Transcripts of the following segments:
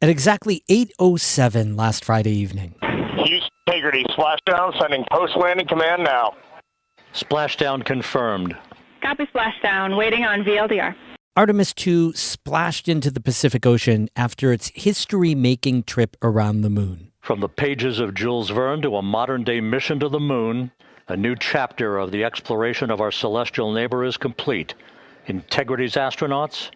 At exactly 8:07 last Friday evening. Houston Integrity, splashdown, sending post-landing command now. Splashdown confirmed. Copy splashdown, waiting on VLDR. Artemis II splashed into the Pacific Ocean after its history-making trip around the moon. From the pages of Jules Verne to a modern-day mission to the moon, a new chapter of the exploration of our celestial neighbor is complete. Integrity's astronauts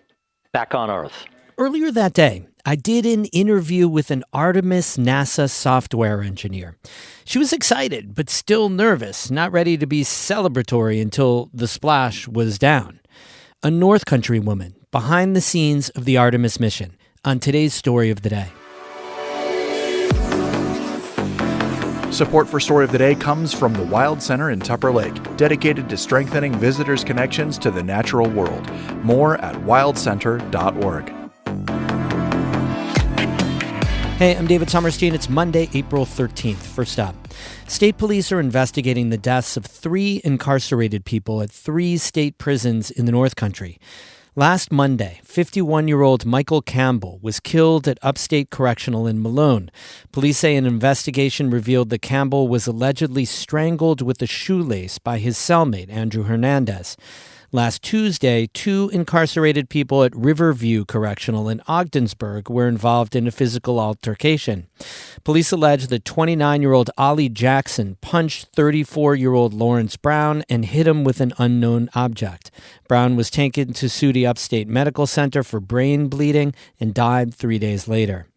back on Earth. Earlier that day, I did an interview with an Artemis NASA software engineer. She was excited, but still nervous, not ready to be celebratory until the splash was down. A North Country woman behind the scenes of the Artemis mission on today's Story of the Day. Support for Story of the Day comes from the Wild Center in Tupper Lake, dedicated to strengthening visitors' connections to the natural world. More at wildcenter.org. Hey, I'm David Sommerstein. It's Monday, April 13th. First up, state police are investigating the deaths of 3 incarcerated people at 3 state prisons in the North Country. Last Monday, 51-year-old Michael Campbell was killed at Upstate Correctional in Malone. Police say an investigation revealed that Campbell was allegedly strangled with a shoelace by his cellmate, Andrew Hernandez. Last Tuesday, 2 incarcerated people at Riverview Correctional in Ogdensburg were involved in a physical altercation. Police allege that 29-year-old Ollie Jackson punched 34-year-old Lawrence Brown and hit him with an unknown object. Brown was taken to Sooty Upstate Medical Center for brain bleeding and died 3 days later.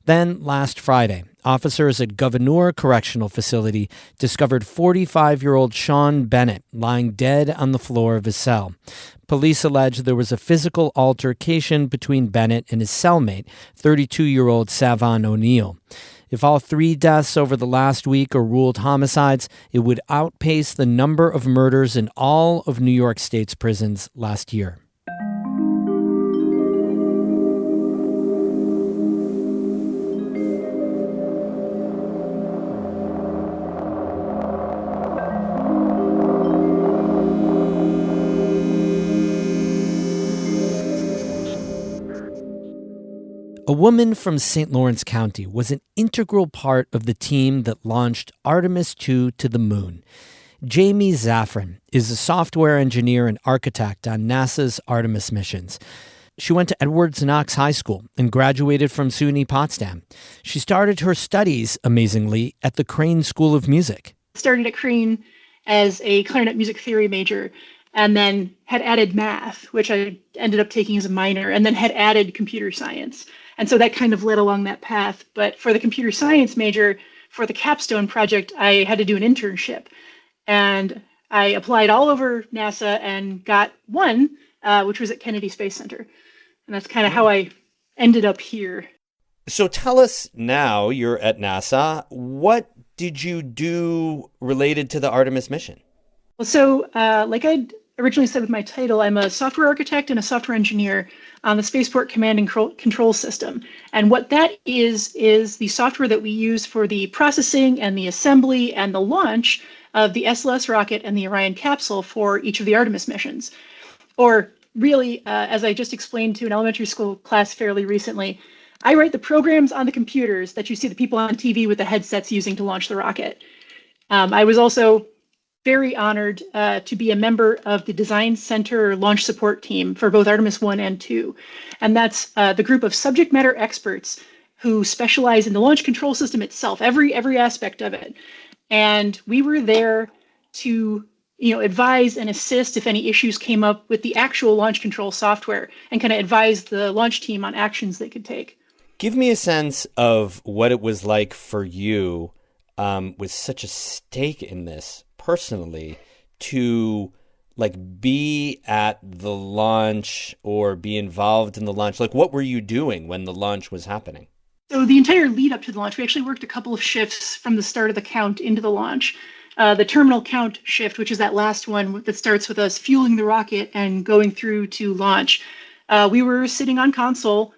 Then, last Friday, officers at Gouverneur Correctional Facility discovered 45-year-old Sean Bennett lying dead on the floor of his cell. Police allege there was a physical altercation between Bennett and his cellmate, 32-year-old Savon O'Neill. If all 3 deaths over the last week are ruled homicides, it would outpace the number of murders in all of New York State's prisons last year. A woman from St. Lawrence County was an integral part of the team that launched Artemis II to the moon. Jamie Szafran is a software engineer and architect on NASA's Artemis missions. She went to Edwards Knox High School and graduated from SUNY Potsdam. She started her studies, amazingly, at the Crane School of Music. Started at Crane as a clarinet music theory major, and then had added math, which I ended up taking as a minor, and then had added computer science. And so that kind of led along that path. But for the computer science major, for the capstone project, I had to do an internship. And I applied all over NASA and got one, which was at Kennedy Space Center. And that's kind of how I ended up here. So tell us now, you're at NASA. What did you do related to the Artemis mission? Well, so like I originally said with my title, I'm a software architect and a software engineer on the Spaceport Command and Control System. And what that is the software that we use for the processing and the assembly and the launch of the SLS rocket and the Orion capsule for each of the Artemis missions. Or really, as I just explained to an elementary school class fairly recently, I write the programs on the computers that you see the people on TV with the headsets using to launch the rocket. I was also very honored to be a member of the Design Center launch support team for both Artemis 1 and 2. And that's the group of subject matter experts who specialize in the launch control system itself, every aspect of it. And we were there to advise and assist if any issues came up with the actual launch control software and kind of advise the launch team on actions they could take. Give me a sense of what it was like for you with such a stake in this personally to be at the launch or be involved in the launch. What were you doing when the launch was happening? So the entire lead up to the launch, we actually worked a couple of shifts from the start of the count into the launch. The terminal count shift, which is that last one that starts with us fueling the rocket and going through to launch. We were sitting on console,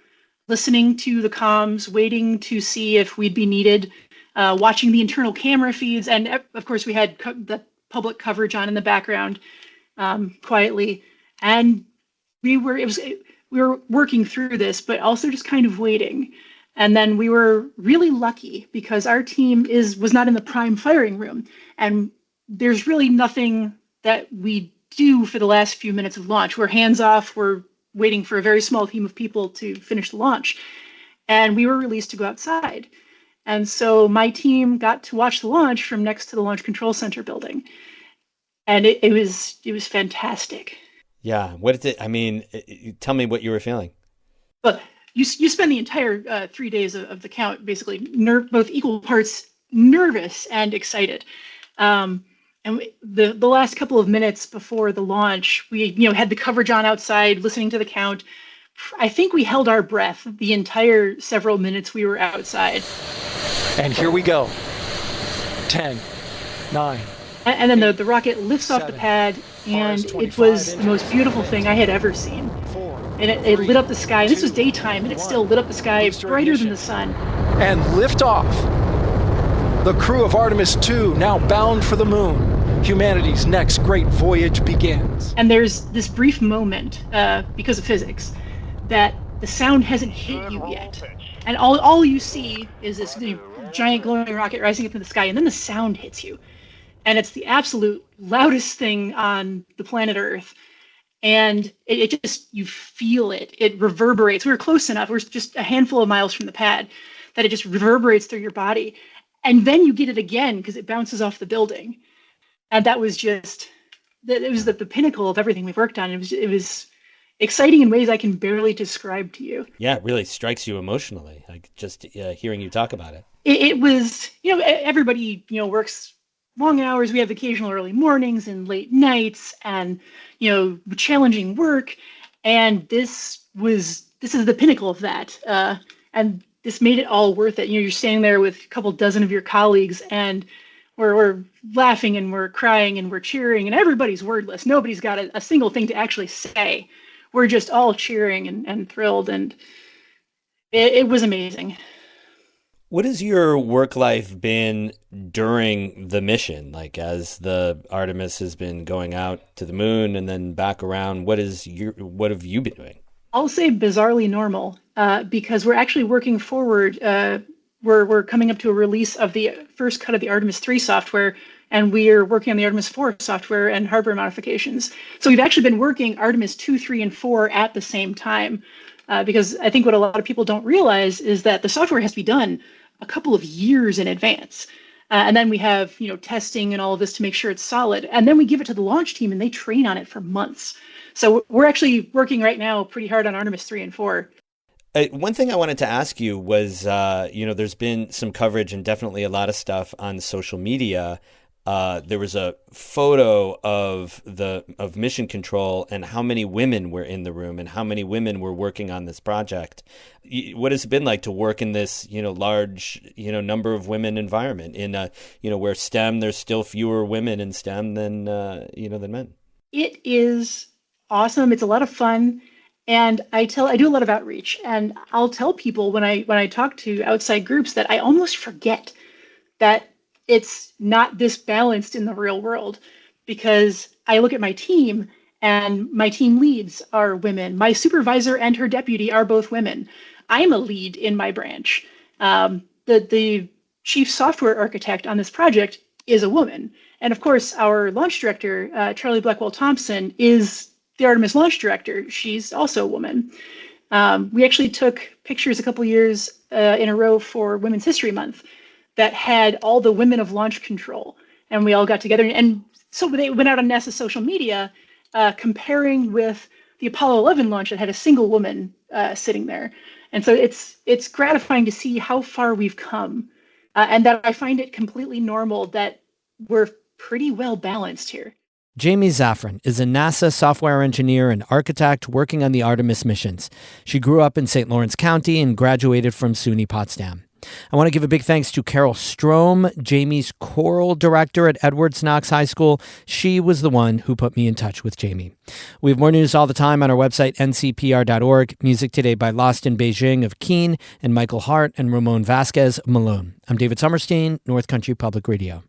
listening to the comms, waiting to see if we'd be needed, watching the internal camera feeds. And of course, we had the public coverage on in the background quietly. And we were working through this, but also just kind of waiting. And then we were really lucky because our team was not in the prime firing room. And there's really nothing that we do for the last few minutes of launch. We're hands off. We're waiting for a very small team of people to finish the launch. And we were released to go outside. And so my team got to watch the launch from next to the Launch Control Center building. And it was fantastic. Yeah. What did tell me what you were feeling. But you spend the entire 3 days of the count basically both equal parts nervous and excited. And the last couple of minutes before the launch, we had the coverage on outside, listening to the count. I think we held our breath the entire several minutes we were outside. And here we go. 10, 9. And then the rocket lifts off the pad, and it was the most beautiful thing I had ever seen. And it lit up the sky. And this was daytime, and it still lit up the sky brighter than the sun. And lift off. The crew of Artemis II now bound for the moon. Humanity's next great voyage begins. And there's this brief moment, because of physics, that the sound hasn't hit you yet. And all you see is this giant glowing rocket rising up in the sky, and then the sound hits you. And it's the absolute loudest thing on the planet Earth. And it just, you feel it. It reverberates. We were close enough. We're just a handful of miles from the pad that it just reverberates through your body. And then you get it again because it bounces off the building. And that was just, it was the pinnacle of everything we've worked on. It was exciting in ways I can barely describe to you. Yeah, it really strikes you emotionally, like just hearing you talk about it. It was, everybody, works long hours. We have occasional early mornings and late nights and, challenging work. And this is the pinnacle of that. And this made it all worth it. You're standing there with a couple dozen of your colleagues, and we're laughing and we're crying and we're cheering, and everybody's wordless. Nobody's got a single thing to actually say. We're just all cheering and thrilled, and it was amazing. What has your work life been during the mission? Like, as the Artemis has been going out to the moon and then back around, what have you been doing? I'll say bizarrely normal, because we're actually working forward. We're coming up to a release of the first cut of the Artemis III software, and we're working on the Artemis IV software and hardware modifications. So we've actually been working Artemis 2, 3, and 4 at the same time, because I think what a lot of people don't realize is that the software has to be done a couple of years in advance. And then we have, testing and all of this to make sure it's solid. And then we give it to the launch team and they train on it for months. So we're actually working right now pretty hard on Artemis 3 and 4. One thing I wanted to ask you was, there's been some coverage and definitely a lot of stuff on social media. There was a photo of Mission Control and how many women were in the room and how many women were working on this project. What has it been like to work in this, large, number of women environment in, where STEM, there's still fewer women in STEM than men? It is awesome. It's a lot of fun. And I do a lot of outreach, and I'll tell people when I talk to outside groups that I almost forget that it's not this balanced in the real world, because I look at my team and my team leads are women. My supervisor and her deputy are both women. I'm a lead in my branch. The chief software architect on this project is a woman. And of course, our launch director, Charlie Blackwell-Thompson, is the Artemis launch director. She's also a woman. We actually took pictures a couple years in a row for Women's History Month that had all the women of launch control, and we all got together. And so they went out on NASA's social media comparing with the Apollo 11 launch that had a single woman sitting there. And so it's gratifying to see how far we've come, and that I find it completely normal that we're pretty well balanced here. Jamie Szafran is a NASA software engineer and architect working on the Artemis missions. She grew up in St. Lawrence County and graduated from SUNY Potsdam. I want to give a big thanks to Carol Strom, Jamie's choral director at Edwards Knox High School. She was the one who put me in touch with Jamie. We have more news all the time on our website, ncpr.org. Music today by Lost in Beijing of Keen and Michael Hart and Ramon Vasquez of Malone. I'm David Sommerstein, North Country Public Radio.